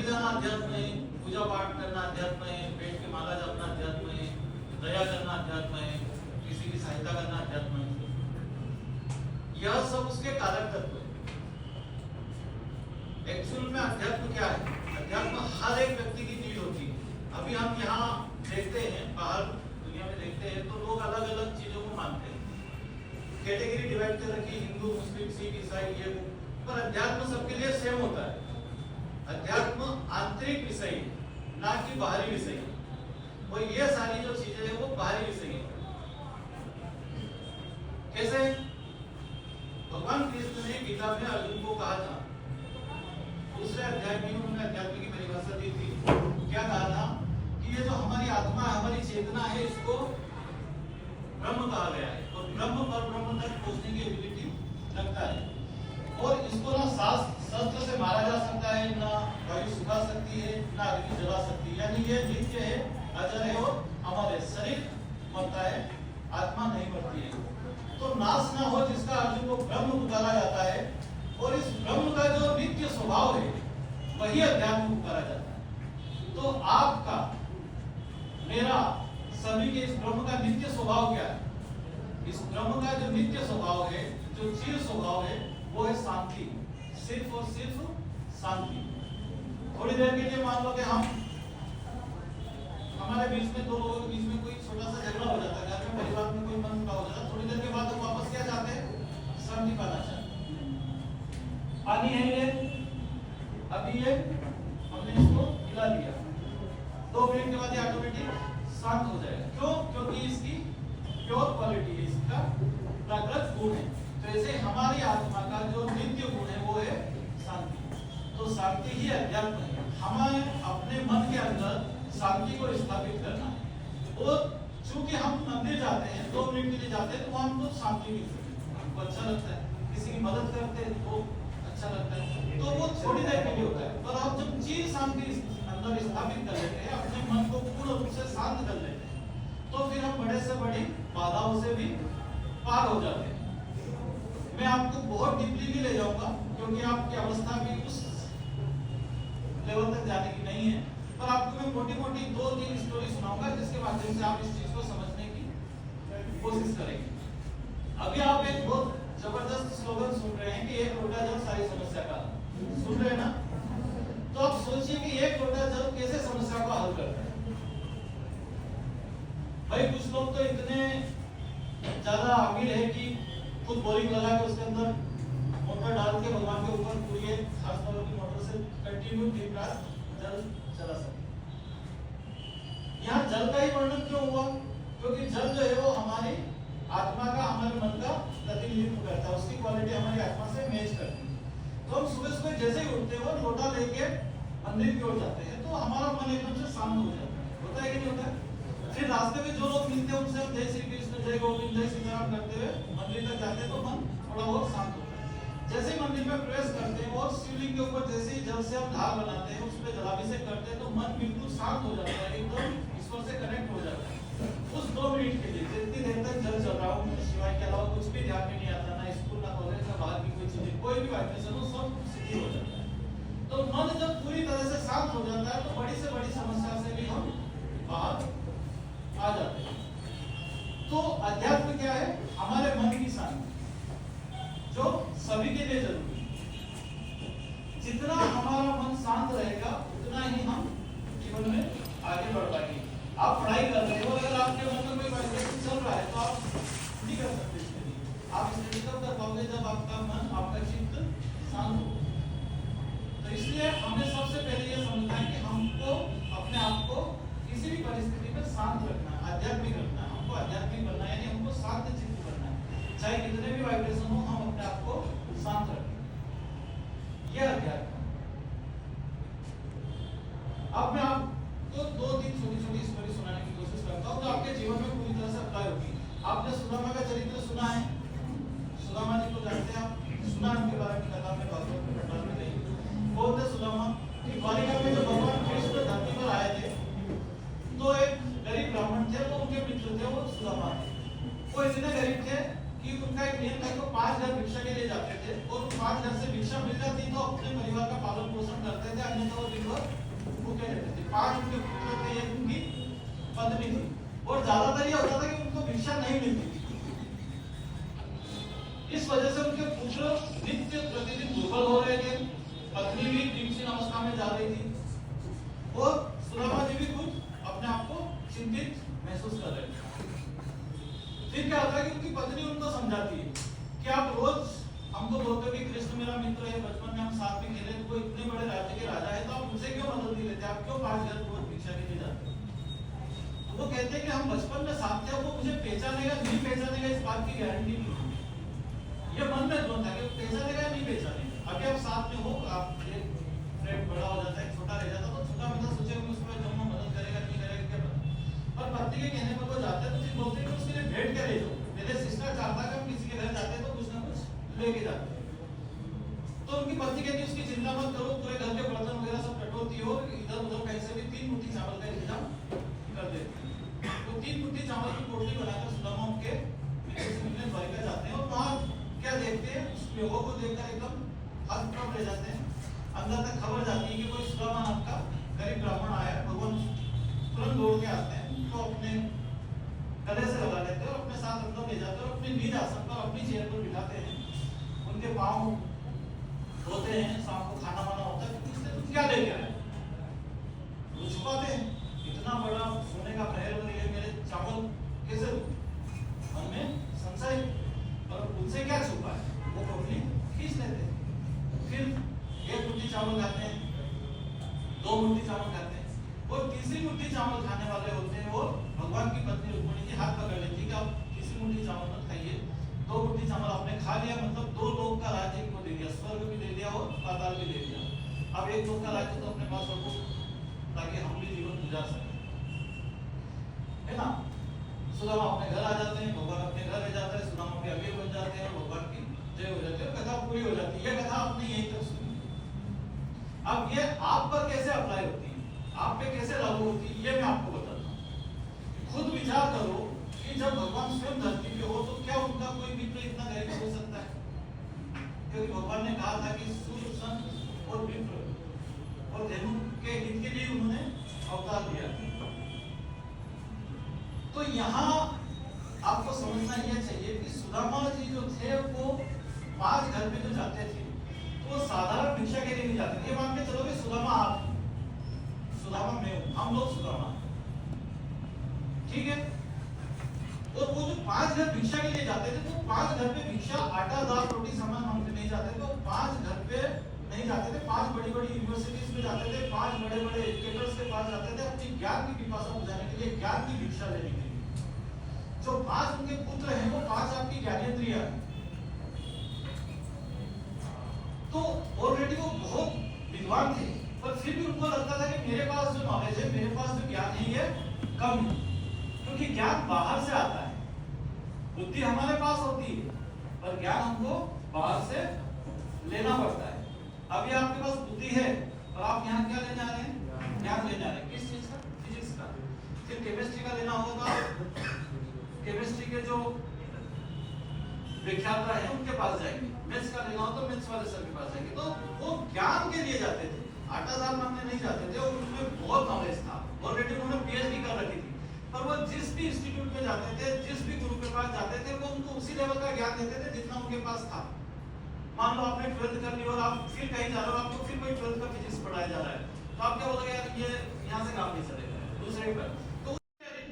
जाना अध्यात्म है, पूजा पाठ करना अध्यात्म है, पेट की माला जपना अध्यात्म है, दया करना अध्यात्म है, किसी की सहायता करना अध्यात्म है। यह सब उसके कारक तत्व है। एक्चुअल में अध्यात्म क्या है? अध्यात्म हर एक व्यक्ति की नीड होती है। अभी हम यहाँ देखते हैं, बाहर दुनिया में देखते हैं तो लोग अलग अलग चीजों को मानते हैं, कैटेगरी डिवाइड कर रखी, हिंदू, मुस्लिम, सिख, ईसाई, ये वो। पर अध्यात्म सबके लिए सेम होता है। अध्यात्म आंतरिक विषय है, ना कि बाहरी विषय है। और ये सारी जो चीजें हैं वो बाहरी विषय है। कैसे? भगवान कृष्ण ने गीता में अर्जुन को कहा था, दूसरे अध्याय में उन्होंने अध्यात्म की परिभाषा दी थी। क्या कहा था? कि ये जो हमारी आत्मा है, हमारी चेतना है, इसको ब्रह्म कहा गया है। और ब्रह्म पर ब्रह्म तक पहुंचने की एबिलिटी रखता है। और इसको ना शस्त्र से मारा जा सकता है, ना वायु सुखा सकती है, ना अग्नि जला सकती है। यानी ये नित्य है, अजर है और अमर है। शरीर मरता है, आत्मा नहीं मरती है। तो नाश ना हो जिसका अर्जुन को ब्रह्म पुकारा जाता है। और इस ब्रह्म का जो नित्य स्वभाव है वही अध्यात्म पुकारा जाता है। तो आपका, मेरा, सभी के इस ब्रह्म का नित्य स्वभाव क्या है? इस ब्रह्म का जो नित्य स्वभाव है, जो चिर स्वभाव है, वो है शांति। सिर्फ और सिर्फ शांति। थोड़ी देर के लिए मान लो कि हमारे बीच में, दो लोगों के बीच में कोई छोटा सा झगड़ा हो जाता है, घर में, परिवार में कोई मनमुटाव हो जाता है। थोड़ी देर के बाद हम वापस क्या चाहते हैं? शांति पाना चाहते हैं। पानी है ये, अभी ये हमने इसको हिला दिया, 2 मिनट के बाद ये ऑटोमेटिक शांत हो जाएगा। क्यों? क्योंकि इसकी प्योर क्वालिटी है, इसका प्राकृत गुण है। तो ऐसे हमारी आत्मा का जो नित्य गुण है वो है शांति। तो शांति ही अध्यात्म है। हमें अपने मन के अंदर शांति को स्थापित करना है। और चूंकि हम मंदिर जाते हैं, 2 मिनट के लिए जाते हैं, तो वहां हमको शांति मिलती है, हमको अच्छा लगता है। किसी की मदद करते हैं तो अच्छा लगता है। तो वो थोड़ी देर के लिए होता है। पर आप जब चीज शांति अंदर स्थापित कर लेते हैं, अपने मन को पूर्ण रूप से शांत कर लेते हैं, तो फिर हम बड़े से बड़ी बाधाओं से भी पार हो जाते हैं। मैं आपको बहुत डीपली भी ले जाऊंगा, क्योंकि आपकी अवस्था भी उस लेवल तक जाने की नहीं है। पर आपको मैं मोटी मोटी 2-3 स्टोरी सुनाऊंगा, जिसके माध्यम से आप इस चीज को समझने की कोशिश करेंगे। अभी आप एक बहुत जबरदस्त स्लोगन सुन रहे हैं कि एक लोटा जल सारी समस्या का हल। सुन रहे हैं ना? तो आप सोचिए कि एक लोटा जल कैसे समस्या को हल करता है। भाई कुछ लोग तो इतने ज्यादा अमीर है कि खुद बोरिंग लगा के उसके अंदर मोटर डाल के भगवान के ऊपर पूरी खास पावर की मोटर से कंटिन्यू दिन रात जल चला सकते। यहाँ जल का ही वर्णन क्यों हुआ? क्योंकि जल जो है वो हमारी आत्मा का, हमारे मन का प्रतिनिधित्व करता है। उसकी क्वालिटी हमारी आत्मा से मैच करती है। तो हम सुबह सुबह जैसे ही उठते हैं, वो लोटा लेके मंदिर की ओर जाते हैं, तो हमारा मन एकदम से शांत हो जाता है। होता है कि नहीं होता है? फिर रास्ते में जो लोग मिलते हैं उनसे हम जय श्री कृष्ण, जय गोविंद, जय सीताराम करते हुए मंदिर तक जाते हैं, तो मन थोड़ा बहुत शांत होता है। जैसे ही मंदिर में प्रवेश करते हैं और शिवलिंग के ऊपर जैसे ही जल से हम धार बनाते हैं, उस पर जलाभिषेक करते हैं, तो मन बिल्कुल शांत हो जाता है, एकदम ईश्वर से कनेक्ट हो जाता है। उस 2 मिनट के लिए जितनी देर तक जल चल रहा हो, शिवाय के अलावा कुछ भी ध्यान में नहीं आता, ना स्कूल, ना कॉलेज, ना बाहर की कोई चीजें, कोई भी वाइब्रेशन हो, सब सिद्धि हो जाता है। तो मन जब पूरी तरह से शांत हो जाता है, तो बड़ी से बड़ी समस्या से भी हम बाहर आ जाते हैं। तो अध्यात्म क्या है? हमारे मन की शांति, जो सभी के लिए जरूरी है। जितना हमारा मन शांत रहेगा, उतना ही हम जीवन में आगे बढ़ पाएंगे। आप पढ़ाई कर रहे हो, अगर आपके मन में कोई वाइब्रेशन चल रहा है, तो आप नहीं कर सकते इसके लिए। आप स्टडी कब कर पाओगे? जब आपका मन, आपका चित्त शांत हो। तो इसलिए हमें सबसे पहले ये समझना है कि हमको अपने आप को किसी भी परिस्थिति में शांत रखना है, आध्यात्मिक रखना है। हमको आध्यात्मिक बनना है, यानी हमको शांत चित्त बनना है। चाहे कितने भी वाइब्रेशन हो, हम अपने आप को शांत रखें। यह अध्यात्म। अब मैं आपको 2-3 छोटी छोटी स्टोरी सुनाने की कोशिश करता हूँ, जो आपके जीवन में पूरी तरह से अप्लाई होगी। आपने अपने परिवार का पालन पोषण करते थे, अन्यथा वो दिन भर भूखे रहते थे। 5 उनके पुत्र थे, एक उनकी पत्नी थी, और ज्यादातर ये होता था कि उनको भिक्षा नहीं मिलती थी। इस वजह से उनके पुत्र नित्य प्रतिदिन दुर्बल हो रहे थे, पत्नी भी डिप्रेशन अवस्था में जा रही थी, और सुदामा जी भी खुद अपने आप को चिंतित महसूस कर रहे थे। फिर क्या होता है कि उनकी पत्नी उनको समझाती है कि आप रोज हमको बोलते हो कि कृष्ण मेरा मित्र है, बचपन में हम साथ में खेले, वो इतने बड़े राज्य के राजा है, तो आप मुझसे क्यों मदद नहीं लेते, आप क्यों 5 घर रोज भिक्षा के लिए जाते हो? तो वो कहते हैं कि हम बचपन में साथ थे, वो मुझे पहचानेगा नहीं पहचानेगा इस बात की गारंटी नहीं, ये मन में द्वंद था कि पहचानेगा या नहीं पहचानेगा। अभी आप साथ में हो, आप एक फ्रेंड बड़ा हो जाता है, छोटा रह जाता, तो छोटा बंदा सोचेगा उसमें जब मदद करेगा नहीं करेगा क्या पता, पर पत्नी के कहने पर वो जाते हैं तो फिर बोलते हैं कि उसके लिए भेंट क्या ले जाओ। मेरे शिष्टाचार था कि हम किसी के घर जाते हैं तो कुछ ना कुछ लेके जाते हैं। तो उनकी पत्नी कहती है उसकी चिंता मत करो, पूरे घर के बर्तन वगैरह सब कटोती हो, इधर उधर कहीं से भी 3 मुट्ठी चावल का इंतजाम कर देती है। तो 3 मुट्ठी चावल की पोटली बनाकर सुदामा उनके मित्र से मिलने द्वारिका जाते हैं, और वहां क्या देखते हैं, उस लोगों को देखकर एकदम हतप्रभ रह जाते हैं। अंदर तक खबर जाती है कि कोई सुदामा नाम का गरीब ब्राह्मण आया, भगवान तुरंत दौड़ के आते हैं, तो अपने गले से लगा लेते हैं और अपने साथ अंदर ले जाते हैं, और अपने निज आसन पर अपनी चेयर पर बिठाते हैं, उनके पांव धोते हैं, शाम को खाना वाना होता है, पूछते तुम क्या लेके आए, वो छुपाते हैं, इतना बड़ा सोने का महल और ये मेरे चावल कैसे दूं, मन में संशय, और उनसे क्या छुपा है, वो पोटली खींच लेते हैं। फिर 1 मुट्ठी चावल खाते हैं, 2 मुट्ठी चावल खाते हैं, और तीसरी मुट्ठी चावल खाने वाले होते हैं, वो भगवान की पत्नी रुक्मिणी जी हाथ पकड़ लेती है कि आप तीसरी मुट्ठी चावल मत खाइए, 2 मुट्ठी चावल आपने खा लिया मतलब 2 लोक का राज्य इनको दे दिया, स्वर्ग भी दे दिया और पाताल भी दे दिया, अब 1 लोक का राज्य तो अपने पास रखो ताकि हम भी जीवन गुजार सकें, है ना। सुदामा अपने घर आ जाते हैं, भगवान अपने घर रह जाता है, सुदामा के अमीर बन जाते हैं, भगवान की जय हो जाती है, कथा पूरी हो जाती है। ये कथा आपने यहीं तक सुनी। अब ये आप पर कैसे अप्लाई होती है, आप पे कैसे लागू होती है, ये मैं आपको बताता हूँ। खुद विचार करो कि जब भगवान स्वयं धरती पे हो तो क्या उनका कोई मित्र इतना गरीब हो सकता है? क्योंकि भगवान ने कहा था कि सूर्य, संत और मित्र और धेनु के हित के लिए उन्होंने अवतार दिया। तो यहाँ आपको समझना यह चाहिए कि सुदामा जी जो थे वो 5 घर में जो जाते थे तो साधारण भिक्षा के लिए नहीं जाते थे। ये मान के चलो कि सुदामा आप, सुदामा मैं हूं, हम लोग सुदामा, ठीक है। और वो जो 5 घर भिक्षा के लिए जाते थे तो 5 घर पे भिक्षा, आटा दाल रोटी सामान मांगने नहीं जाते, तो 5 घर पे नहीं जाते थे, 5 बड़ी बड़ी यूनिवर्सिटीज में जाते थे, 5 बड़े बड़े एजुकेटर्स के पास जाते थे अपनी ज्ञान की पिपासा बुझाने के लिए, ज्ञान की भिक्षा लेने के लिए। जो 5 उनके पुत्र हैं वो 5 आपकी ज्ञानेंद्रियां हैं, तो ऑलरेडी वो बहुत विद्वान थे, पर फिर भी उनको लगता था कि मेरे पास जो नॉलेज है, मेरे पास जो ज्ञान है ये कम है, क्योंकि ज्ञान बाहर से आता है, बुद्धि हमारे पास होती है पर ज्ञान हमको बाहर से लेना पड़ता है। अभी आपके पास बुद्धि है और आप यहाँ क्या लेने आ रहे हैं, ज्ञान लेने आ रहे हैं, किस चीज का, फिजिक्स का। फिर केमिस्ट्री का लेना होगा तो केमिस्ट्री के जो विख्याता है उनके पास जाएंगे, मैथ्स का लेना हो तो मैथ्स वाले सर के पास जाएंगे। तो वो ज्ञान के लिए जाते थे, आटा दाल मांगने नहीं जाते थे, और उनमें बहुत नॉलेज था, ऑलरेडी उन्होंने पीएचडी कर रखी थी, पर वो जिस भी इंस्टीट्यूट में जाते थे, जिस भी गुरु के पास जाते थे, वो उनको उसी लेवल का ज्ञान देते थे जितना उनके पास था। मान लो आपने 12th कर ली और आप फिर कहीं जा रहे हो, आपको फिर कोई 12th का फिजिक्स पढ़ाया जा रहा है, तो आप क्या बोलोगे, यार ये यहाँ से काम नहीं चलेगा, दूसरे पर। तो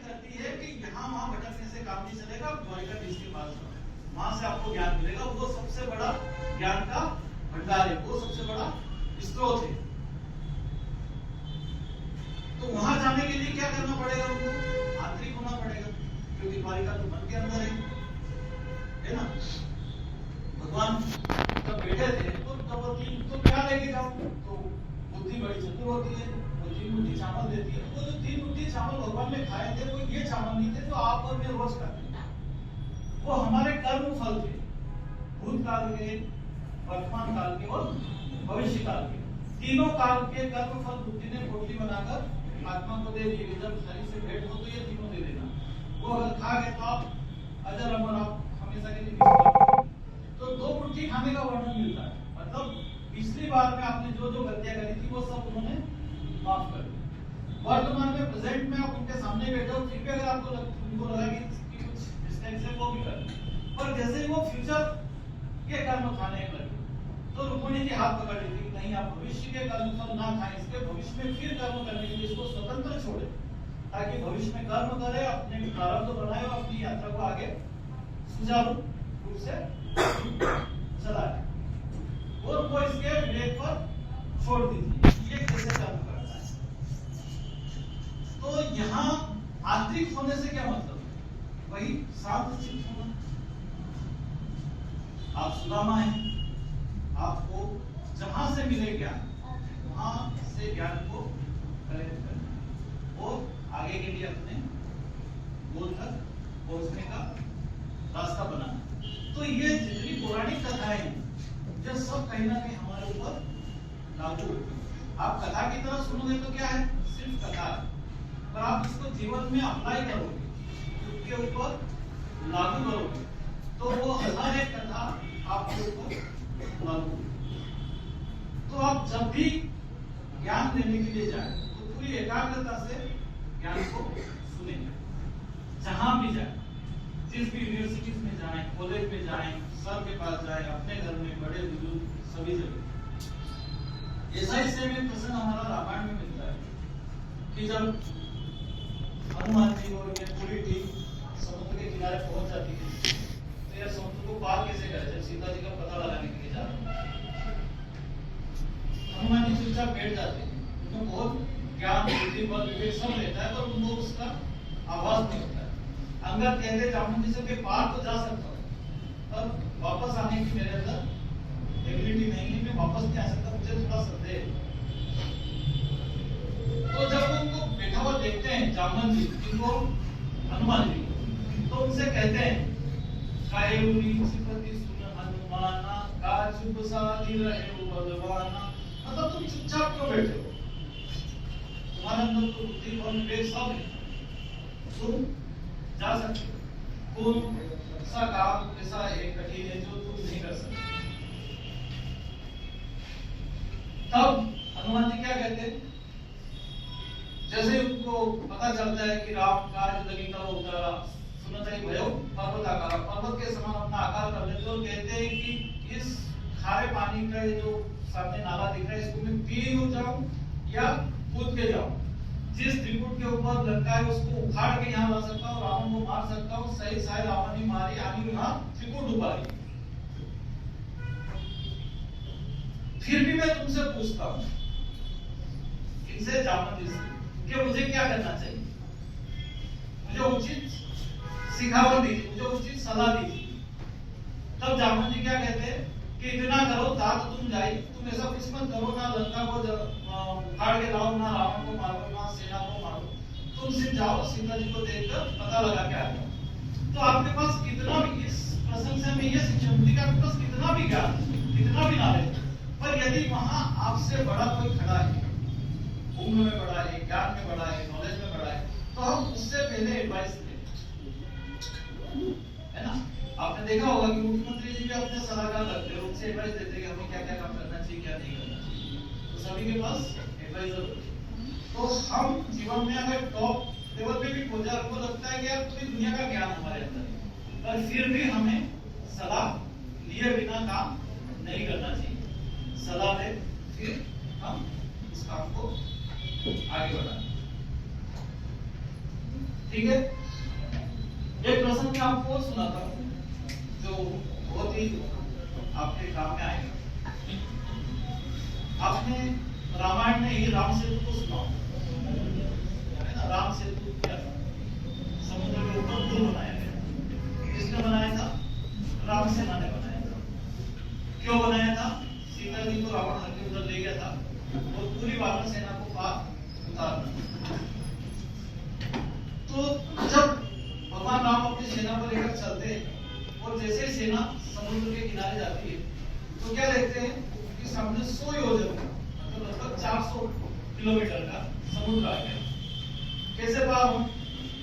करती है कि यहाँ वहाँ भटकने से काम नहीं चलेगा, द्वारिकाधीश के पास वहां से आपको ज्ञान मिलेगा, वो सबसे बड़ा ज्ञान का भंडार है, वो सबसे बड़ा स्रोत है। तो वहां जाने के लिए क्या करना पड़ेगा, उनको आंतरिक होना पड़ेगा, क्योंकि द्वारिका तो मन के अंदर है ना। भगवान जब बैठे थे तो तब तो क्या लेके जाओ, तो बुद्धि बड़ी चतुर होती है, वो 3 मुट्ठी चावल देती है। वो जो 3 मुट्ठी चावल भगवान ने खाए थे वो ये चावल नहीं थे जो आप और मैं रोज खाते हैं, वो हमारे कर्म फल थे, भूतकाल के, वर्तमान काल के और भविष्य काल के, तीनों काल के कर्म फल बुद्धि ने पोटली बनाकर आत्मा को दे दिए। जब शरीर से भेंट हो तो ये तीनों दे देना, वो अगर खा गए तो आप अजर अमर, आप हमेशा के लिए। तो 2 मुट्ठी खाने का वर्णन मिलता है, मतलब पिछली बार में आपने जो जो गलतियां करी थी वो सब उन्होंने माफ कर दी। वर्तमान में प्रेजेंट में आप उनके सामने बैठे हो, फिर भी अगर आपको उनको लगा कि कुछ मिस्टेक्स है वो भी कर, पर जैसे ही वो फ्यूचर के कर्म खाने लगे तो रुक्मिणी जी हाथ पकड़ ली थी, नहीं आप भविष्य के कर्म फल ना खाएं, इसके भविष्य में फिर कर्म करने के लिए इसको स्वतंत्र छोड़े, ताकि भविष्य में कर्म करे, अपने प्रारब्ध बनाए और अपनी यात्रा को आगे सुचारू रूप से चलाए। और वो इसके विवेक पर छोड़ दीजिए ये कैसे कर्म करता है। तो यहाँ आंतरिक होने से क्या मतलब है? वही शांत चित्त होना। आप सुदामा हैं, आपको जहां से मिले ज्ञान वहां से ज्ञान को कलेक्ट करना और आगे के लिए अपने गोल तक पहुंचने का रास्ता बनाना। तो ये जितनी पौराणिक कथाएं हैं ये सब कहीं ना कहीं हमारे ऊपर लागू होती है। आप कथा की तरह सुनोगे तो क्या है, सिर्फ कथा है, पर आप इसको जीवन में अप्लाई करोगे, उसके ऊपर लागू करोगे, तो वो हर एक कथा आपके ऊपर लागू। तो आप जब भी ज्ञान लेने के लिए जाए तो पूरी एकाग्रता से ज्ञान को सुने, जहां भी जाए, जिस भी यूनिवर्सिटीज में जाए, कॉलेज में जाए, सर के पास जाए, अपने घर में, बड़े बुजुर्ग, सभी जगह। ऐसा ही सेम एक प्रसंग हमारा रामायण में मिलता है कि जब हनुमान जी और ये पूरी टीम समुद्र के किनारे पहुंच जाती है तो यार समुद्र को पार कैसे करें, जब सीता जी का पता लगाने के लिए जा रहे हैं। हनुमान जी चुपचाप बैठ जाते हैं, उनको बहुत ज्ञान, बुद्धि, बल, विवेक सब रहता है, पर उनको उसका आभास नहीं होता है। अंगद कहते जामुन जी से कि पार तो जा सकता हूँ, पर वापस आने की मेरे अंदर एबिलिटी नहीं है, मैं वापस नहीं आ सकता, मुझे थोड़ा संदेह है। तो जब उनको बैठा हुआ देखते हैं जामुन जी, इनको हनुमान जी, तो उनसे कहते हैं कायरूरी चिपति सुन हनुमाना, का चुप साधी रहे बलवाना। मतलब तुम चुपचाप क्यों बैठे हो, तुम्हारे अंदर तो बुद्धि और विवेक सब है, तुम जा सकते हो। कौन सा काम ऐसा है कठिन है जो तुम नहीं कर सकते। तब हनुमान जी क्या कहते हैं, जैसे उनको पता चलता है कि राम कार्य लगिता उतारा सुनते ही भयो पर्वत आकार, पर्वत के समान अपना आकार कर लेते और कहते हैं कि इस खारे पानी का जो सामने नाला दिख रहा है इसको मैं पी जाऊं या कूद के जाऊं, जिस त्रिकुट के ऊपर लटका है उसको उखाड़ के यहाँ ला सकता हूँ, रावण को मार सकता हूँ, सही साई रावण ने मारी, आनी यहाँ त्रिकुट उबारी। फिर भी मैं तुमसे पूछता हूँ, इनसे जामन जी से, कि मुझे क्या करना चाहिए, मुझे उचित सिखावट दीजिए, मुझे उचित सलाह दीजिए। तब जामन जी क्या कहते हैं कि इतना करो तात तुम जाई, तुम ऐसा कुछ मत करो, ना लंका को उखाड़ के लाओ, ना रावण को मारो, ना सेना को मारो, तुम सिर्फ जाओ सीता जी को देखकर पता लगा के आ जाओ। तो आपके पास कितना भी, इस प्रसंग से मैं ये शिक्षा मिलती है, आपके पास कितना भी ज्ञान, कितना भी नॉलेज, पर यदि वहां आपसे बड़ा कोई खड़ा है, उम्र में बड़ा है, ज्ञान में बड़ा है, नॉलेज में बड़ा है, तो हम उससे पहले एडवाइस लें, है ना। आपने देखा होगा कि मुख्यमंत्री जी भी अपने सलाहकार रखते हैं, उनसे एडवाइस देते हैं कि हमें क्या क्या काम करना चाहिए, क्या नहीं करना चाहिए, तो सभी के पास एडवाइजर होते हैं। तो हम जीवन में अगर टॉप लेवल पे भी पहुंच जाए, हमको लगता है कि यार पूरी दुनिया का ज्ञान हमारे अंदर है, पर फिर भी हमें सलाह लिए बिना काम नहीं करना चाहिए। सलाह ले फिर हम इस काम को आगे बढ़ाएं। ठीक है, एक प्रश्न मैं आपको सुनाता हूँ जो बहुत ही आपके काम में आएगा। आपने रामायण में ही राम सेतु को सुना है ना, राम सेतु क्या था, समुद्र के ऊपर पुल बनाया गया। किसने बनाया था, राम सेना ने बनाया था। क्यों बनाया था, सीता जी को रावण हर के उधर ले गया था और पूरी वानर सेना को पार उतारना। तो जब भगवान राम अपनी सेना को लेकर चलते हैं और जैसे सेना समुद्र के किनारे जाती है तो क्या देखते हैं कि सामने 100 योजन मतलब लगभग 400 किलोमीटर का समुद्र आ गया। कैसे पार हो,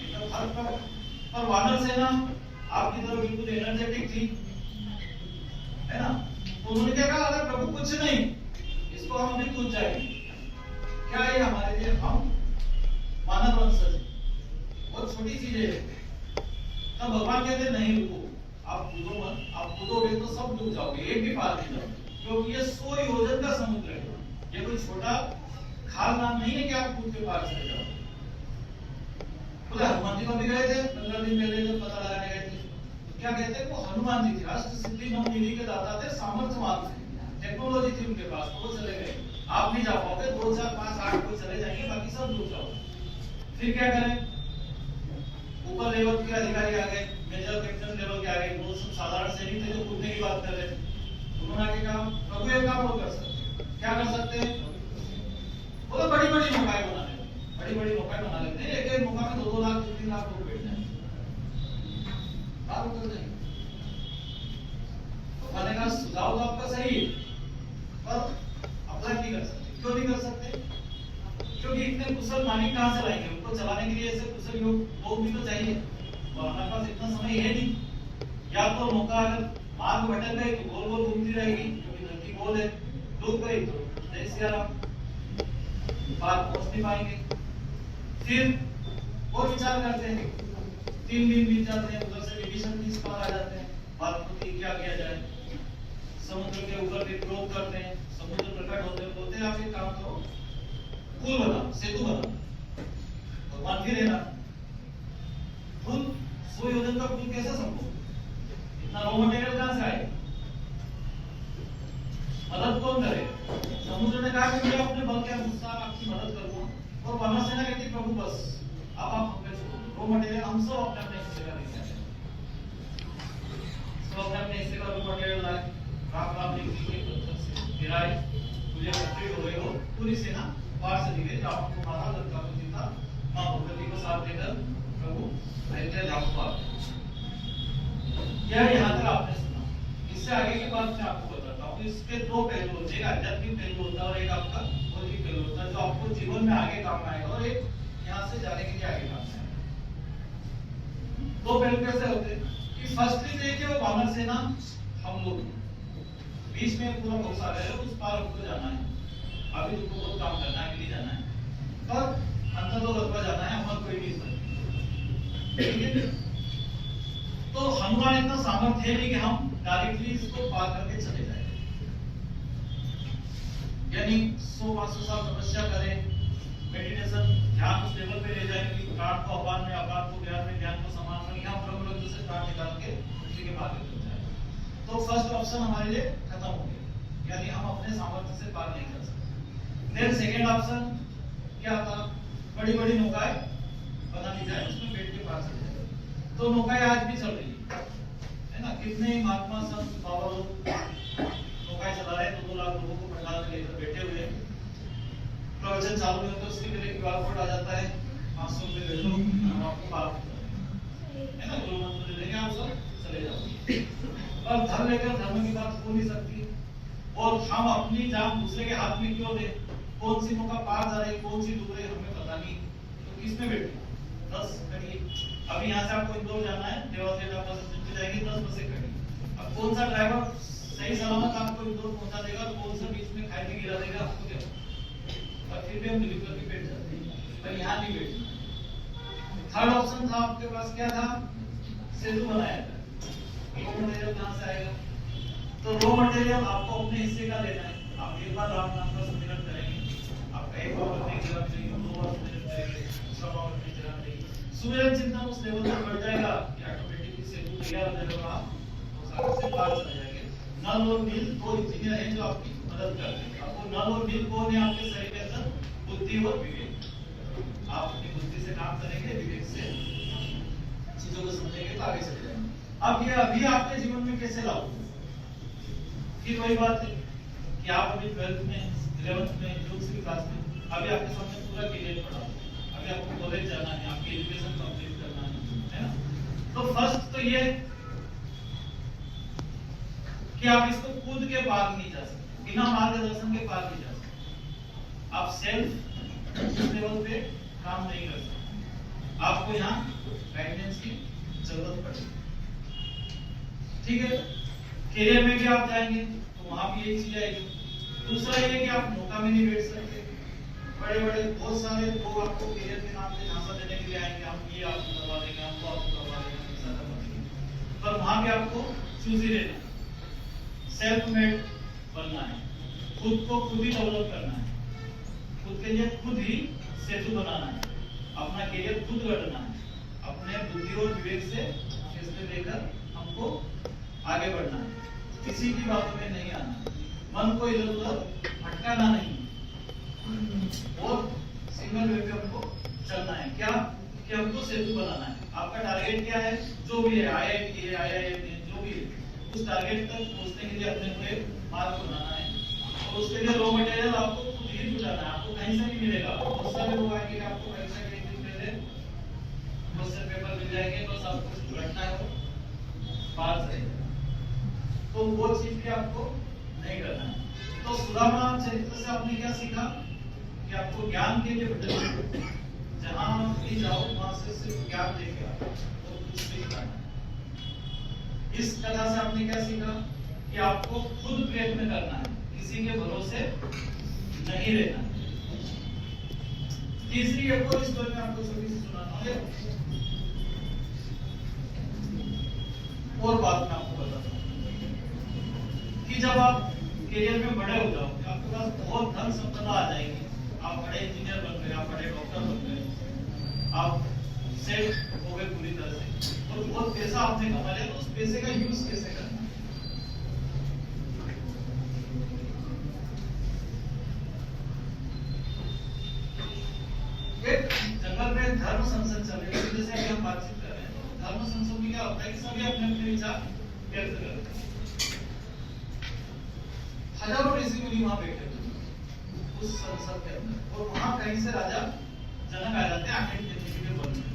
एकदम हर पर वानर सेना आपकी तरफ बिल्कुल एनर्जेटिक थी, है ना, उन्होंने क्या कहा, अगर प्रभु कुछ नहीं, इसको हम अभी कूद जाएंगे। क्या ये हमारे लिए, हम मानव वंशज, बहुत छोटी चीज है। तब भगवान कहते नहीं रुको, आप कूदो मत, आप कूदोगे तो सब डूब जाओगे, एक भी पार नहीं जाओगे, क्योंकि ये 100 योजन का समुद्र है। ये कोई छोटा खाल नाम नहीं है कि आप कूद के पार चले जाओ। बोले हनुमान जी को भी गए थे 15 दिन पहले जब पता लगाने गए थे, तो क्या कहते हैं, वो हनुमान जी थे, अष्ट सिद्धि नौ निधि के दाता थे, सामर्थ्यवान थे, टेक्नोलॉजी थी उनके पास, तो वो चले गए। आप नहीं जा पाओगे, 2 4 5 8 कोई चले जाएंगे, बाकी सब डूब जाओगे। फिर क्या करें, ऊपर लेवल के अधिकारी आ गए, मेजर कैप्टन लेवल के आ गए, वो सब साधारण सैनिक थे जो कूदने की बात कर रहे थे। उन्होंने आगे कहा प्रभु एक काम और कर सकते, क्या कर सकते हैं, बोले बड़ी बड़ी नौकाएं बना लेते, बड़ी बड़ी नौकाएं बना लेते हैं, एक एक नौका में 2-2 लाख 3-3 लाख लोग बैठ जाएंगे, बात उतर जाएंगे। तो मैंने कहा सुझाव तो आपका सही है, पर अप्लाई नहीं कर सकते। क्यों नहीं कर सकते, क्योंकि इतने कुशल मालिक कहां से लाएंगे, उनको चलाने के लिए ऐसे कुशल लोग भी तो चाहिए, और हमारे पास इतना समय है नहीं। या तो नौका अगर मार्ग भटक गई तो गोल गोल घूमती रहेगी, क्योंकि नदी गोल है, डूब गई तो जय सिया राम, पार पहुंच नहीं पाएंगे। फिर वो विचार करते हैं, 3 दिन बीत जाते हैं, उधर से विभीषण जी इस पार आ जाते हैं, बात होती है क्या किया जाए, समुद्र के ऊपर विद्रोह करते हैं, समुद्र प्रकट होते हैं, बोलते हैं आप एक काम करो, पुल बना, सेतु बना। भगवान फिर है ना, पुल 100 योजन का पुल कैसे संभव, इतना रॉ मटेरियल कहां से आए, मदद कौन करे। समुद्र ने कहा कि मैं अपने बल के अनुसार आपकी मदद करूंगा, और वानर सेना कहती प्रभु बस अब आप हम पे छोड़ो, रॉ मटेरियल हम सब अपने हिस्से का लेके आए, सब अपने हिस्से का रॉ मटेरियल लाए, राम लिखी के पत्थर से गिराए, पूरे कंप्लीट हो गए, हो पूरी सेना पार से निकले, रावण को मारा, लंका को जीता, मां भगवती को साथ देकर प्रभु अयोध्या धाम को आ गए। यह यहाँ तक आपने सुना, इससे आगे की बात मैं आपको बताता हूँ। इसके 2 पहलू होते हैं, एक आध्यात्मिक पहलू होता है और एक आपका भौतिक पहलू होता है, जो आपको जीवन में आगे काम आएगा, और एक यहाँ से जाने के लिए आगे काम आएगा। 2 पहलू कैसे होते हैं कि फर्स्टली देखिए वो वानर सेना, हम लोग बीच में पूरा बहुत सारे है, उस पार हमको जाना है, अभी तुमको बहुत काम करना है, अभी जाना है, पर अंतर तो लगवा जाना है, हम कोई नहीं सकते। तो हनुमान इतना सामर्थ्य है नहीं कि हम डायरेक्टली इसको पार करके चले जाए, यानी 100-500 साल तपस्या करें, मेडिटेशन ध्यान उस लेवल पे ले जाए कि प्राण को अपान में, अपान को ज्ञान में, ज्ञान को समान में, यहाँ ब्रह्म लोक से प्राण निकाल के उसी के पार निकल जाए। तो फर्स्ट ऑप्शन हमारे लिए खत्म हो गया, यानी हम अपने सामर्थ्य से पार नहीं कर सकते। देन सेकेंड ऑप्शन क्या था, बड़ी बड़ी नौकाएं बना दी जाए, उसमें बैठ के पार चले जाए। तो नौकाएं आज भी चल रही है ना, कितने महात्मा संत बाबा लोग नौकाएं चला रहे हैं, 2-2 लाख लोगों को पंडाल में लेकर बैठे हुए हैं, प्रवचन चालू है तो उसके लिए QR कोड आ जाता है, 500 रुपए दे दो, हम आपको पार है ना, गुरु मंत्र दे देंगे, आप सब चले जाओगे। पर धर्म लेकर धर्म की बात हो नहीं सकती, और हम अपनी जान दूसरे के हाथ में क्यों दे, कौन सी नौका पार जा रही, कौन सी डूब रही, हमें पता नहीं, तो किसमें बैठे 10 खड़ी। अभी यहाँ से आपको इंदौर जाना है, देवास से आप बस जाएंगे, 10 बसें खड़ी। अब कौन सा ड्राइवर सही सलामत आपको इंदौर पहुंचा देगा, कौन सा बीच में खाई में गिरा देगा, आपको क्या, और फिर भी हम दिल्ली करके बैठ जाते हैं, पर यहाँ नहीं बैठना। थर्ड ऑप्शन था आपके पास, क्या था, सेतु बनाया था, रॉ मटेरियल कहां से आएगा, तो रॉ मटेरियल आपको अपने हिस्से का लेना है। आप एक बार राम नाम का सुमिरन करेंगे, आपका एक बार अपने जगह करेंगे, 2 बार सुमिरन करेंगे, दूसरा बार अपनी जगह करेंगे, सुमिरन चिंतन उस लेवल पर बढ़ जाएगा कि ऑटोमेटिकली सेतु तैयार हो जाएगा, आप सारे से पार चले जाएंगे। नल और नील 2 इंजीनियर हैं जो आपकी मदद करते हैं। आपको नल और नील कौन है आपके शरीर के अंदर, बुद्धि और विवेक। आप अपनी बुद्धि से काम करेंगे, विवेक से चीजों को समझेंगे तो आगे चले जाएंगे। अब ये अभी आपके जीवन में कैसे लाओ, फिर वही बात है कि आप अभी 12th में, 11th में, दूसरी क्लास में, अभी आपके सामने पूरा क्लियर पड़ा, अभी आपको कॉलेज जाना है, आपकी एजुकेशन कंप्लीट करना है ना। तो फर्स्ट तो ये कि आप इसको कूद के पार नहीं जा सकते, बिना मार्गदर्शन के पार नहीं जा सकते, आप सेल्फ लेवल पे काम नहीं कर सकते, आपको यहाँ गाइडेंस की जरूरत पड़ेगी। ठीक है, करियर में भी आप जाएंगे तो वहां भी यही चीज आएगी। दूसरा ये कि आप नौका में नहीं बैठ सकते, बड़े बड़े बहुत सारे लोग आपको करियर के नाम पे झांसा देने के लिए आएंगे, हम ये आपको करवा देंगे, हमको आपको करवा देंगे, ऐसा करवा देंगे, पर वहां भी आपको चूज ही रहना है, सेल्फ मेड बनना है, खुद को खुद ही डेवलप करना है, खुद के लिए खुद ही सेतु बनाना है, अपना करियर खुद गढ़ना है, अपने बुद्धि और विवेक से फैसले लेकर हमको आगे बढ़ना है, किसी की बातों में नहीं आना, मन को इधर उधर भटकाना नहीं और सिंगल वे पे हमको चलना है। क्या कि हमको सेतु बनाना है। आपका टारगेट क्या है, जो भी है, IIT है, IIM है, जो भी है, उस टारगेट तक पहुंचने के लिए अपने को एक मार्ग बनाना है और उसके लिए रॉ मटेरियल आपको खुद ही जुटाना है, आपको कहीं से नहीं मिलेगा। बहुत सारे लोग आएंगे आपको परीक्षा के एक दिन पहले क्वेश्चन पेपर मिल जाएंगे, बस आपको रटना है, पास रहेगा, तो वो चीज भी आपको नहीं करना है। तो सुदामा चरित्र से आपने क्या सीखा कि आपको ज्ञान के लिए भटकना, जहां भी जाओ वहां से सिर्फ ज्ञान लेके आओ और कुछ सीखना है। इस कथा से आपने क्या सीखा कि आपको खुद प्रयत्न करना है, किसी के भरोसे नहीं रहना है। तीसरी एक और स्टोरी में आपको छोटी सी सुनाता हूं, और बात मैं आपको बताता हूं कि जब आप करियर में बड़े हो जाओगे, आपके पास बहुत धन संपदा आ जाएगी, आप बड़े इंजीनियर बन गए, आप बड़े डॉक्टर बन गए, आप सेट हो गए पूरी तरह से और बहुत पैसा आपने कमा लिया, तो उस पैसे का यूज कैसे करना है? एक जंगल में धर्म संसद चल रही है, जैसे अभी हम बातचीत कर रहे हैं, तो धर्म संसद में क्या होता है कि सभी अपने अपने विचार व्यक्त करते हैं। हजारों ऋषि मुनि वहां बैठे थे उस संसद के अंदर, और वहां कहीं से राजा जनक आ जाते हैं आखिर के वन में।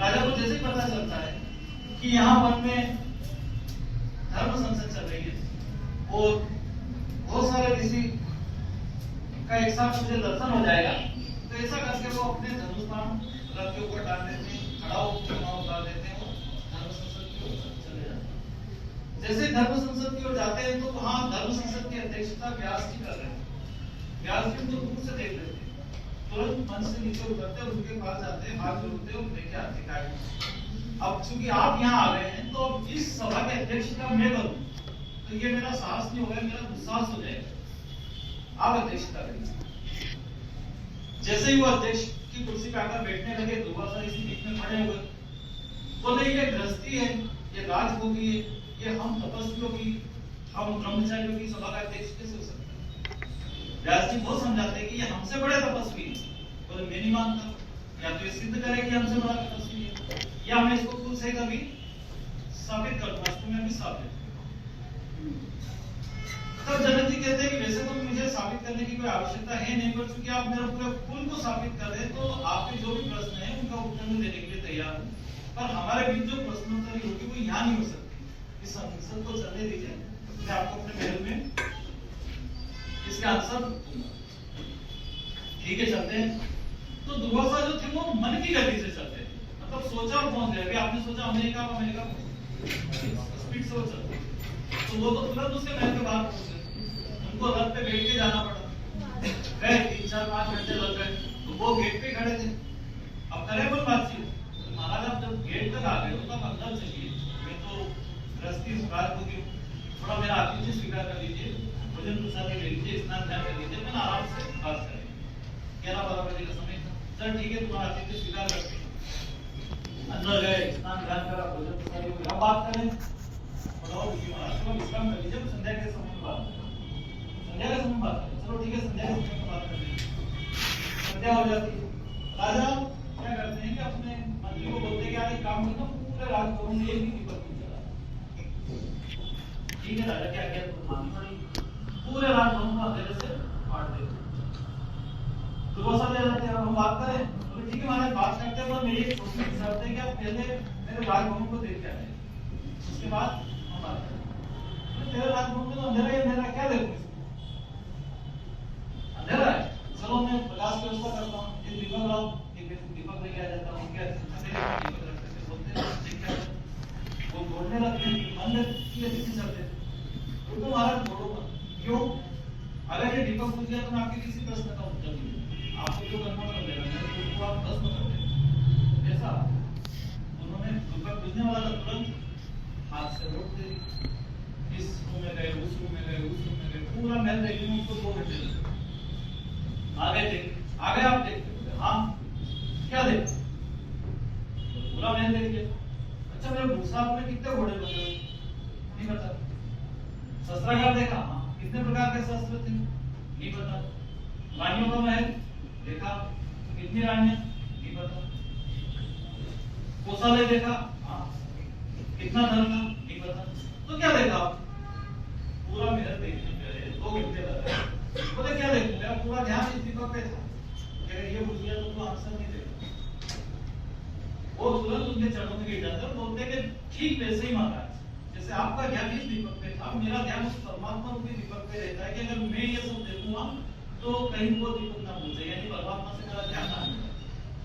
राजा को जैसे ही पता चलता है कि यहाँ वन में धर्म संसद चल रही है और बहुत सारे ऋषि का एक साथ मुझे दर्शन हो जाएगा, तो ऐसा करके वो अपने धनुष बाण रथ के ऊपर डाल देते हैं, खड़ा होकर वहां उतार देते हैं और धर्म संसद की ओर चले जाते हैं। जैसे धर्म संसद की ओर जाते हैं तो वहां धर्म संसद की अध्यक्षता व्यास जी कर रहे हैं। व्यास जी उनको दूर से देख लेते हैं, तुरंत मंच से नीचे उतरते हैं, उनके पास जाते हैं, हाथ जोड़ते हैं और लेके आते हैं। अब चूंकि आप यहाँ आ गए हैं, तो इस सभा की अध्यक्षता मैं करूं, तो ये मेरा साहस नहीं होगा, मेरा दुस्साहस हो जाएगा, आप अध्यक्षता करिए। जैसे ही वो अध्यक्ष की कुर्सी पे आकर बैठने लगे, दुर्वासा इसी बीच में खड़े हुए, बोले ये गृहस्थी है, ये राजभोगी है, ये हम तपस्वियों की, हम ब्रह्मचारियों की सभा का अध्यक्ष कैसे हो सकता है? व्यास जी बहुत समझाते हैं कि ये हमसे बड़े तपस्वी है, बोले मैं नहीं मानता, या तो ये सिद्ध करे कि हमसे बड़ा तपस्वी है, या मैं इसको खुद से कभी साबित कर दूंगा, इसको मैं भी साबित। तब जनक जी कहते हैं कि वैसे तो मुझे साबित करने की कोई आवश्यकता है नहीं, पर चूंकि आप मेरे पूरे कुल को साबित कर रहे हैं, तो आपके जो भी प्रश्न है उनका उत्तर मैं देने के लिए तैयार हूँ, पर हमारे बीच जो प्रश्नोत्तरी होगी वो यहाँ नहीं हो सकती, इस संसद को चलने दीजिए, मैं आपको अपने महल में इसका आंसर दूंगा। ठीक है, चलते हैं। तो दुर्वासा जो थे वो मन की गति से चलते थे, मतलब सोचा और पहुंच गए। अभी आपने सोचा अमेरिका स्पीड से वो चलते, तो वो तो तुरंत उसके महल के बाहर पहुंच गए, उनको रथ पे बैठ के जाना पड़ा, गए 3-4-5 घंटे लग गए, तो वो गेट पे खड़े थे। अब करें कोई बातचीत, तो महाराज आप जब गेट तक आ गए हो तो आप अंदर चलिए, मैं तो गृहस्थी स्वीकार हो गई, थोड़ा मेरा आतिथ्य स्वीकार कर लीजिए, भोजन प्रसाद ले लीजिए, स्नान ध्यान कर लीजिए, मैं आराम से बात करेंगे। 11-12 बजे का समय था, चल ठीक है तुम्हारा आतिथ्य स्वीकार करते हैं। अंदर गए, स्नान ध्यान करा, भोजन प्रसाद हो गया, अब बात करें। बताओ जी महाराज, चलो विश्राम कर लीजिए, तो संध्या के समय में बात करें, संध्या के समय में बात करें। चलो ठीक है, संध्या के समय में बात कर लीजिए। संध्या हो जाती है, राजा क्या करते हैं कि अपने मंत्री को बोलते हैं कि यार एक काम करना, पूरे राजभवन में एक भी दीपक नहीं जला। ठीक है, राजा क्या किया, तो माननी पड़ी, पूरे राजभवन को अंधेरे से काट देते। दुर्वासा ले जाते हैं, हम बात करें, तो ठीक है महाराज बात करते हैं, पर मेरी एक छोटी सी शर्त है कि आप पहले मेरे राजभवन को देख के आए, उसके बाद हम बात करें। तेरे राजभवन में तो अंधेरा ही अंधेरा, क्या देखो अंधेरा है, चलो मैं प्रकाश की व्यवस्था करता हूँ, एक दीपक लाओ, एक दीपक लेके आ जाता हूँ, क्या दीपक रख करके बोलते हैं, वो बोलने लगते हैं, अंदर की चलते थे। पूछ दिया तो मैं आपके किसी प्रश्न का उत्तर नहीं दूंगा, आपको जो करना कर लेना, मेरे खुद को आप भस्म कर देना। ऐसा उन्होंने दीपक बुझने वाला था, तुरंत हाथ से रोक दे, इस रूम में गए, उस रूम में गए, उस रूम में गए, पूरा महल देखने में उसको 2 घंटे लगे। आगे आप देखते, हाँ क्या देखते, पूरा महल देख लिया। अच्छा मेरे गुस्सा में कितने घोड़े बने नहीं पता। शस्त्रागार देखा, हाँ कितने प्रकार के शस्त्र थे नहीं पता। रानियों का महल देखा, कितनी रानियां नहीं पता। कोषालय देखा, हाँ कितना धन था नहीं पता। तो क्या देखा आप, पूरा महल देखने के 2 घंटे लगा। बोले क्या देखूं, मेरा पूरा ध्यान इस दीपक पे था, अगर ये पूछ लिया तो तू आंसर नहीं देगा। वो तुरंत उनके चरणों में गिर जाते और बोलते कि ठीक वैसे ही महाराज, जैसे आपका ध्यान इस दीपक पे था, मेरा ध्यान उस परमात्मा रूपी दीपक पे रहता है कि अगर मैं ये सब देखूंगा तो कहीं वो दीपक ना भूल जाए, यानी परमात्मा से मेरा ध्यान ना हटे।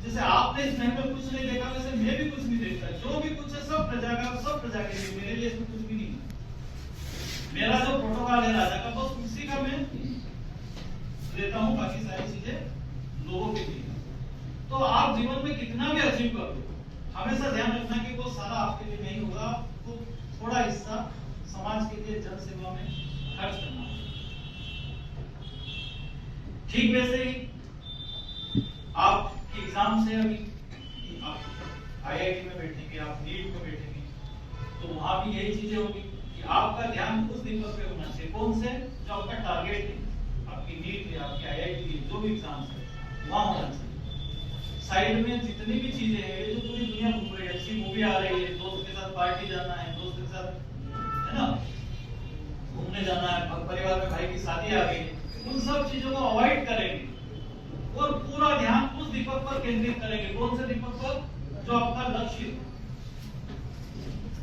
जैसे आपने इस महल में कुछ नहीं देखा, वैसे मैं भी कुछ नहीं देखता। जो भी कुछ है सब प्रजा का, सब प्रजा के लिए, मेरे लिए इसमें कुछ भी नहीं है। मेरा जो प्रोटोकॉल है राजा का, बस उसी का मैं देता हूँ, बाकी सारी चीजें लोगों के लिए। तो आप जीवन में कितना भी अचीव कर लो, हमेशा ध्यान रखना कि वो सारा आपके लिए नहीं होगा, तो थोड़ा हिस्सा समाज के लिए, जन सेवा में खर्च करना। ठीक वैसे ही आप एग्जाम से अभी आप आईआईटी में बैठेंगे, आप नीट में बैठेंगे, तो वहां भी यही चीजें होगी कि आपका ध्यान उस दीपक पे होना चाहिए। कौन से, जो आपका टारगेट है, आपकी नीट है, आपकी आईआईटी है, जो भी एग्जाम्स है वहां होना चाहिए। साइड में जितनी भी चीजें हैं, ये जो पूरी दुनिया घूम रही है, अच्छी मूवी आ रही है, दोस्त के साथ पार्टी जाना है, दोस्त के साथ है ना घूमने जाना है, परिवार में भाई की शादी आ गई, उन सब चीजों को अवॉइड करेंगे और पूरा ध्यान उस दीपक पर केंद्रित करेंगे। कौन से दीपक पर, जो आपका लक्ष्य है,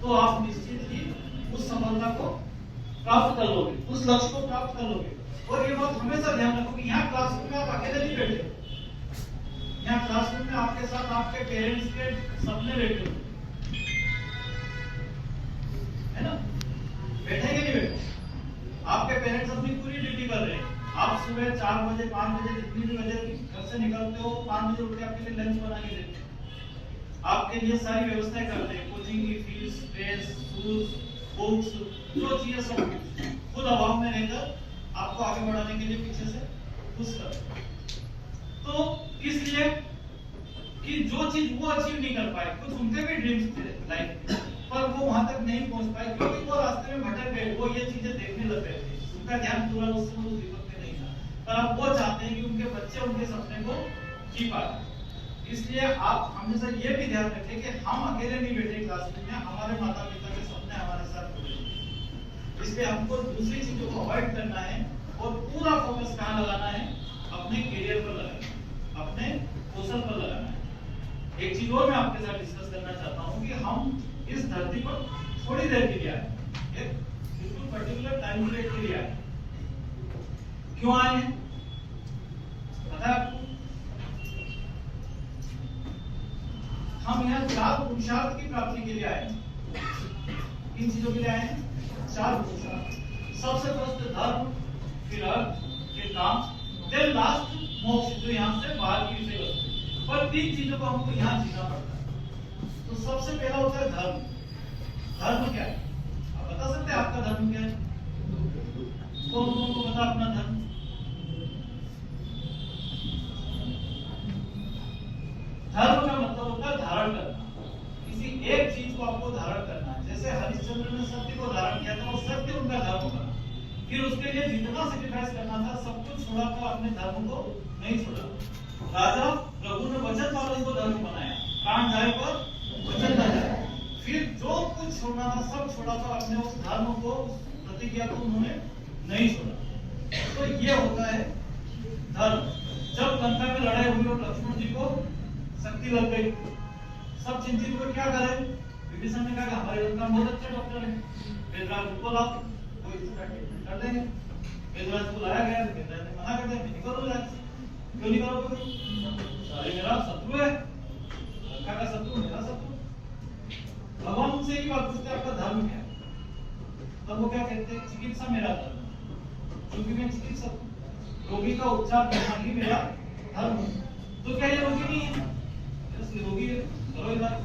तो आप निश्चित ही उस सफलता को प्राप्त कर लोगे, उस लक्ष्य को प्राप्त कर लोगे। और ये बात हमेशा ध्यान रखो कि यहाँ क्लासरूम में आप अकेले नहीं बैठे, यहाँ क्लासरूम में आपके साथ आपके पेरेंट्स के सपने बैठे हो, है ना, बैठेंगे नहीं बैठे। आपके पेरेंट्स अपनी पूरी ड्यूटी कर रहे हैं। आप सुबह 4 बजे 5 बजे जितनी भी बजे घर से निकलते हो, 5 बजे उठ के आपके लिए लंच बना के देते हैं, आपके लिए सारी व्यवस्थाएं करते हैं, कोचिंग की फीस, ड्रेस, शूज, बुक्स, जो चीजें सब खुद अभाव में रहकर आपको आगे बढ़ाने के लिए पीछे से पुश करते हैं। तो किस लिए, कि जो चीज वो अचीव नहीं कर पाए, कुछ उनके भी ड्रीम्स थे लाइफ में, पर वो वहां तक नहीं पहुंच पाए क्योंकि वो रास्ते में भटक गए, वो ये चीजें देखने लग गए थे, उनका ध्यान पूरा उस समय उस दीपक पे नहीं था। पर अब वो चाहते हैं कि उनके बच्चे उनके सपने को जी पाए। इसलिए आप हमेशा ये भी ध्यान रखें कि हम अकेले नहीं बैठे क्लासरूम में, हमारे माता पिता के सपने हमारे साथ जुड़े हैं। इसलिए हमको दूसरी चीजों को अवॉइड करना है और पूरा फोकस कहाँ लगाना है, अपने करियर पर लगाना है, अपने कौशल पर लगाना है। एक चीज और मैं आपके साथ डिस्कस करना चाहता हूँ कि हम इस धरती पर थोड़ी देर के लिए आए, एक बिल्कुल पर्टिकुलर टाइम पीरियड के लिए आए। क्यों आए हैं पता है आपको? हम यहाँ 4 पुरुषार्थ की प्राप्ति के लिए आए हैं। किन चीजों के लिए आए हैं? 4 पुरुषार्थ। सबसे फर्स्ट धर्म, फिर अर्थ, फिर काम, देन लास्ट मोक्ष, जो यहाँ से बाहर की विषय वस्तु। पर 3 चीजों को हमको यहाँ जीना पड़ता है। तो सबसे पहला होता है धर्म। धर्म क्या है आप बता सकते हैं? आपका धर्म क्या है? कौन को पता अपना धर्म? धर्म का मतलब होता है धारण करना, किसी एक चीज को आपको धारण करना है। जैसे हरिश्चंद्र ने सत्य को धारण किया था, वो सत्य उनका धर्म बना। फिर उसके लिए जितना सेक्रीफाइस करना था सब कुछ छोड़ा, तो अपने धर्म को नहीं छोड़ा। राजा प्रभु ने वचन पालन को धर्म बनाया, प्राण जाए पर वचन न जाए। फिर जो कुछ छोड़ना था सब छोड़ा, तो अपने उस धर्म को, उस प्रतिज्ञा को उन्होंने नहीं छोड़ा। तो ये होता है धर्म। जब लंका में लड़ाई हुई और लक्ष्मण जी को शक्ति लग गई, सब चिंतित हुए क्या करें। विभीषण ने कहा हमारे लंका में बहुत अच्छे डॉक्टर हैं, वेदराज को लाओ, वो इसका ट्रीटमेंट कर देंगे। वेदराज को लाया गया, वेदराज ने मना कर दिया, नहीं करो राज। क्यों नहीं करोगे? अरे मेरा शत्रु है, लंका का शत्रु मेरा शत्रु। भगवान उनसे एक बात पूछते आपका धर्म क्या है? तब वो क्या कहते हैं? चिकित्सा मेरा धर्म, क्योंकि मैं चिकित्सक हूं। रोगी का उपचार करना ही मेरा धर्म है। तो क्या ये रोगी नहीं है? रोगी है, करो इलाज।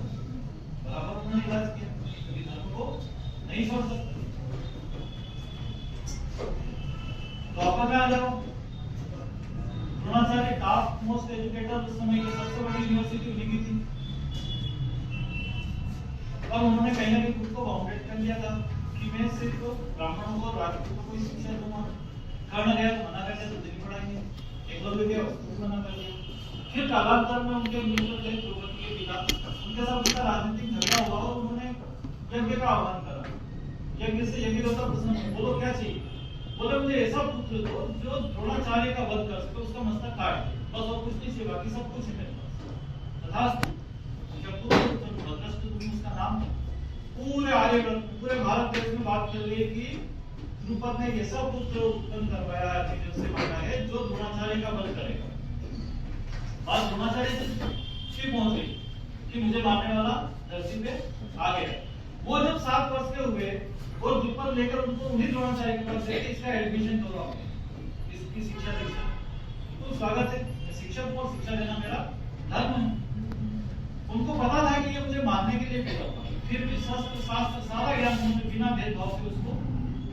बराबर उन्होंने इलाज किया, कभी धर्म को नहीं छोड़ सकते। वापस में आ जाओ, द्रोणाचार्य टॉप मोस्ट एजुकेटर उस समय की सबसे बड़ी यूनिवर्सिटी उन्हीं की थी, और उन्होंने कहीं ना कहीं खुद को बाउंडेड कर लिया था कि मैं सिर्फ ब्राह्मणों को राजपूतों को ही शिक्षा दूंगा। कर्ण गया तो मना कर दिया, तो नहीं पढ़ाएंगे। एकलव्य गया उसको मना कर दिया। फिर कालांतर में उनके मित्र थे द्रौपदी के पिता, उनके साथ उनका राजनीतिक झगड़ा हुआ और उन्होंने यज्ञ का आह्वान करा। यज्ञ से यज्ञ देवता प्रसन्न हुए, बोलो क्या चाहिए? बोले मुझे ऐसा पुत्र दो जो द्रोणाचार्य का वध कर सके, उसका मस्तक काट दे, बस और कुछ नहीं चाहिए, बाकी सब कुछ है मेरे पास। तथास्तु। जब पुत्र भद्रष्ट तुम उसका नाम पूरे आर्यवर्त पूरे भारत देश में बात कर रही है कि द्रुपद ने ऐसा पुत्र उत्पन्न करवाया है, से मांगा है जो द्रोणाचार्य का वध करेगा। बात द्रोणाचार्य से पहुंच गई कि मुझे मारने वाला धरती पे आ गया। वो जब 7 वर्ष के हुए और द्रुपद लेकर उनको उन्हीं द्रोणाचार्य के पास गए, इसका एडमिशन करो आप, इसकी शिक्षा दीक्षा। तो स्वागत है, शिक्षक को शिक्षा देना मेरा धर्म है। उनको पता था कि ये मुझे मारने के लिए बोला था, फिर भी शस्त्र शास्त्र सारा ज्ञान उन्होंने बिना भेदभाव के उसको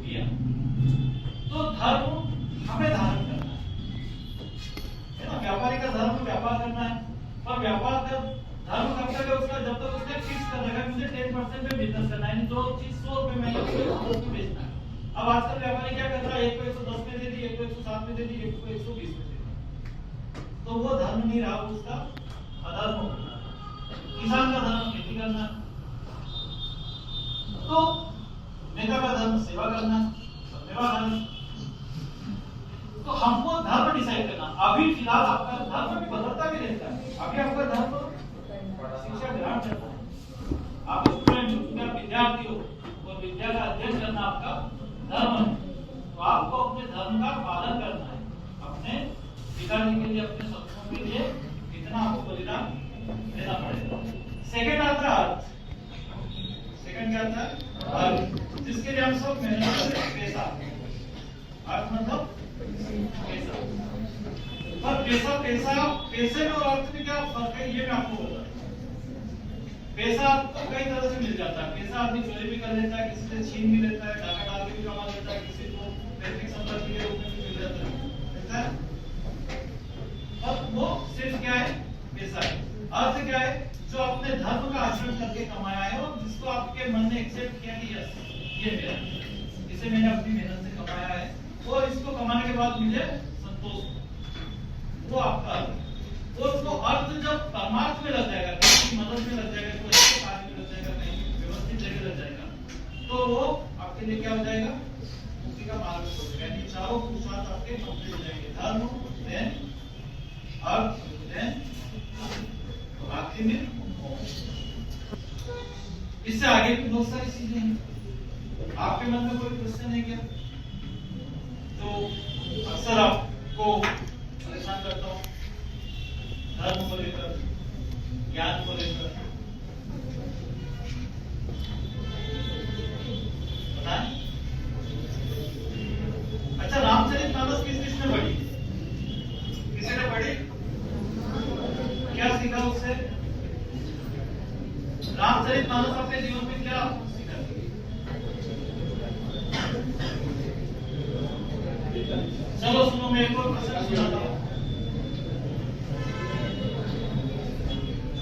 दिया। तो धर्म हमें धारण करना है ना। व्यापारी का धर्म व्यापार करना है, पर व्यापार का धर्म कब तक है उसका? जब तक उसने फिक्स कर रखा है मुझे 10% पे बिजनेस करना है, जो चीज 100 रुपए में उसको बेचना है। अब आजकल व्यापारी क्या कर रहा है? एक को 110 में दे दी, एक को 107 में दे दी, एक को 120 में दे दी। तो वो धर्म नहीं रहा, उसका अधर्म हो गया। किसान का धर्म खेती करना, तो नेता का धर्म सेवा करना, सेवा धर्म। तो हमको धर्म डिसाइड करना। अभी फिलहाल आपका धर्म भी बदलता भी रहता है। अभी आपका धर्म शिक्षा ग्रहण करना है, आप स्टूडेंट हो, विद्यार्थी हो, और विद्या का अध्ययन करना आपका धर्म है। तो आपको अपने धर्म का पालन करना है, अपने पिताजी के लिए, अपने सपनों के लिए इतना आपको बलिदान देना पड़ेगा। सेकंड आता है अर्थ। सेकंड क्या आता है? अर्थ, जिसके लिए हम सब मेहनत कर रहे हैं। पैसा, अर्थ मतलब पैसा। पर पैसे में और अर्थ में क्या फर्क है, ये मैं आपको बता। पैसा आपको कई तरह से मिल जाता है। पैसा आदमी चोरी भी कर लेता है, किसी से छीन भी लेता है, डाका डाल के भी कमा लेता है, किसी को पैतृक संपत्ति के रूप में भी मिल जाता है। अब वो सिर्फ क्या है? पैसा है। अर्थ क्या है? जो अपने धर्म का आचरण करके कमाया है और जिसको आपके मन ने एक्सेप्ट किया कि यस ये मेरा, इसे मैंने अपनी मेहनत से कमाया है और इसको कमाने के बाद मुझे संतोष, वो आपका अर्थ। और उसको अर्थ जब परमार्थ में लग जाएगा, कहीं की मदद में लग जाएगा, कोई अच्छे कार्य में लग जाएगा, कहीं व्यवस्थित जगह लग जाएगा, तो वो आपके लिए क्या हो जाएगा? मुक्ति का मार्ग हो जाएगा। यानी चारों पुरुषार्थ आपके कंप्लीट हो जाएंगे। धर्म, देन अर्थ, देन आखिर में इससे आगे भी बहुत सारी चीजें हैं। आपके मन में कोई क्वेश्चन है क्या जो अक्सर आपको परेशान करता हूं? धर्म को लेकर, ज्ञान को लेकर बताएं। अच्छा, रामचरितमानस किसने पढ़ी? किसी ने पढ़ी? क्या सीखा उससे? रामचरितमानस अपने जीवन में क्या सीखा? चलो सुनो, मैं एक और प्रश्न सुनाता हूं।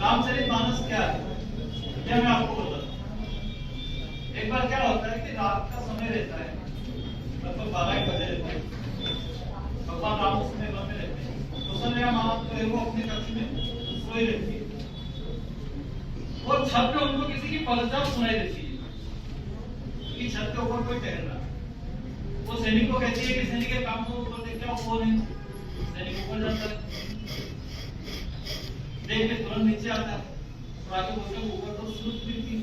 रामचरितमानस क्या है, यह मैं आपको बताता हूं। एक बार क्या होता है कि रात का समय रहता है, लगभग 12 बजे रहते हैं। भगवान राम उस समय घर में रहते हैं। कौशल्या माँ तो है वो अपने कक्ष में सोई रहती है और छत पे उनको किसी की पलचान सुनाई देती है कि छत के ऊपर कोई टहल रहा है। वो सैनिक को कहती है कि सैनिक के काम को ऊपर देख क्या कौन है। सैनिक ऊपर जाता है, देख के तुरंत नीचे आता है और आके बोलते हैं ऊपर तो श्रुतकीर्ति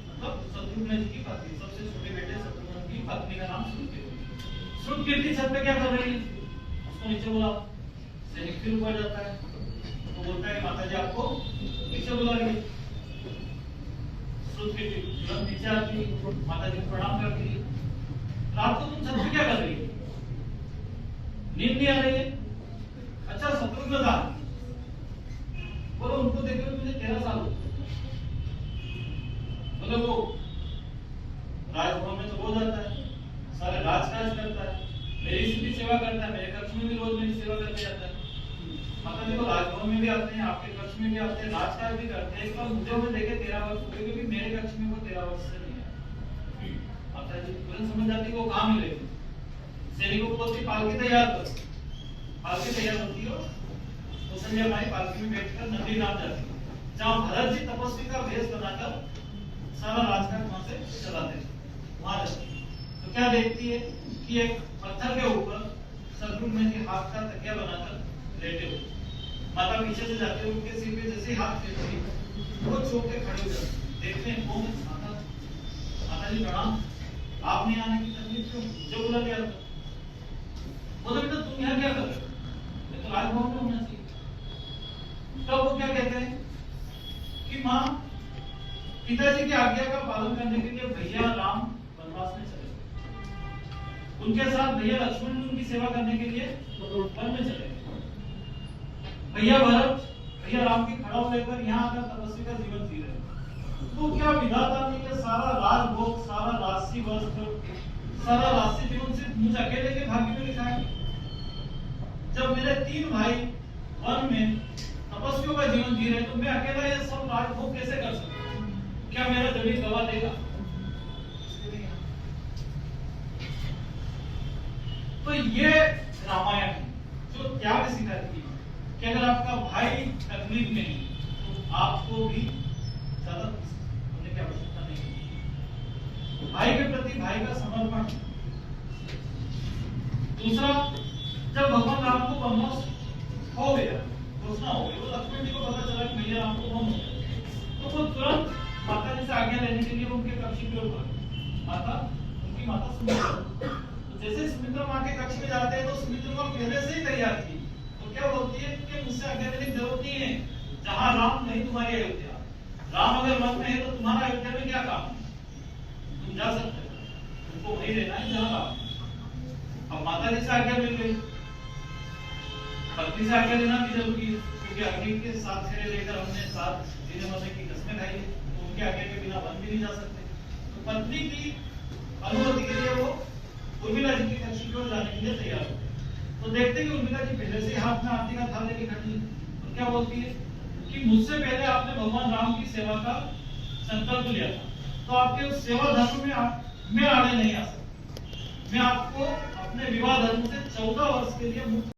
मतलब शत्रुघ्न जी की पत्नी, सबसे छोटे बेटे शत्रुघ्न की पत्नी का नाम श्रुतकीर्ति। श्रुतकीर्ति छत पे क्या कर रही है? उसको नीचे बुला। सैनिक फिर ऊपर जाता है तो बोलता है माता जी आपको नीचे बुला रही है। श्रुतकीर्ति तुरंत नीचे आती है, माता जी को प्रणाम करती है। रात को तुम छत पे क्या कर रही है? नींद नहीं आ रही है? अच्छा शत्रुघ्न था, बोलो उनको देखे हुए मुझे 13 साल हो गए। बोले वो राजभवन में तो रोज आता है, सारे राजकाज करता है, मेरी सीधी सेवा करता है, मेरे कक्ष में भी रोज मेरी सेवा करके जाता है। माता जी को राजभवन में भी आते हैं, आपके कक्ष में भी आते हैं, राजकाज भी करते हैं। इस बार मुझे वो देखे 13 वर्ष हो गए, क्योंकि मेरे कक्ष में वो 13 वर्ष से नहीं है। माता जी तुरंत समझ जाती वो कहाँ मिलेगी। सैनिकों को बोलती पालकी तैयार करो, पालकी तैयार होती हो तो संजय भाई पालकी में बैठकर नंदी नाम जाती है, जहाँ भरत जी तपस्वी का भेष बनाकर सारा राजकाज वहां से चलाते थे, वहां जाती है। तो क्या देखती है कि एक पत्थर के ऊपर शत्रुघ्न जी हाथ का तकिया बनाकर लेटे हुए, माता पीछे से जाते हुए उनके सिर पे जैसे हाथ फेरती वो चौंक के खड़े हो जाते, देखते हैं कौन माता। माता जी प्रणाम, आप नहीं आने की तकलीफ क्यों, जो बोला गया था। बोले बेटा तुम यहाँ क्या कर रहे हो, ये तो राजभवन में होना चाहिए। तब वो क्या कहते हैं कि माँ पिताजी की आज्ञा का पालन करने के लिए भैया राम वनवास में चले गए, उनके साथ भैया लक्ष्मण भी उनकी सेवा करने के लिए वन में चले गए। भैया भरत भैया राम की खड़ाऊ लेकर यहाँ आकर तपस्वी का जीवन जी रहे। तो क्या विधाता ने ये सारा राजभोग, सारा राशि वस्त्र, सारा राशि जीवन सिर्फ मुझ अकेले के भाग्य में लिखा है? जब मेरे 3 भाई वन में तपस्वियों का जीवन जी रहे, तो मैं अकेला ये सब राजभोग कैसे कर सकता हूँ? क्या मेरा जमीन गवा देगा? तो ये रामायण है जो त्याग सिखाती है कि अगर आपका भाई तकलीफ में है तो आपको भी ज्यादा होने की आवश्यकता नहीं है। भाई के प्रति भाई का समर्पण। दूसरा, जब भगवान राम को वनवास हो गया, घोषणा हो गई, वो लक्ष्मण जी को पता चला कि भैया राम को वन हो गया, तो वो तुरंत माता जी से आज्ञा लेने के लिए उनके कक्ष की ओर भागे। माता, उनकी माता सुमित्रा, तो जैसे सुमित्रा माँ के कक्ष में जाते हैं तो सुमित्रा माँ पहले से ही तैयार थी। तो क्या बोलती है कि मुझसे आज्ञा लेने की जरूरत नहीं है, जहाँ राम नहीं तुम्हारी अयोध्या, राम अगर मन में है तो तुम्हारा अयोध्या में क्या काम है, तुम जा सकते हो, तुमको वही रहना है जहाँ राम। अब माता जी से आज्ञा मिल गई, पत्नी से आज्ञा लेना भी जरूरी है, क्योंकि अग्नि के 7 फेरे लेकर हमने 7 जीने मरने की कसमें खाई है, तो उनके आज्ञा के बिना वन भी नहीं जा सकते। तो पत्नी की अनुमति के लिए वो उर्मिला जी की कक्ष की ओर जाने के लिए तैयार हो गए। तो देखते हैं कि उर्मिला जी पहले से हाथ में आरती का थाल लेके खड़ी है, तो क्या बोलती है कि मुझसे पहले आपने भगवान राम की सेवा का संकल्प लिया था, तो आपके उस सेवा धर्म में मैं आगे नहीं आ सकता। मैं आपको अपने विवाह धर्म से 14 वर्ष के लिए मुक्त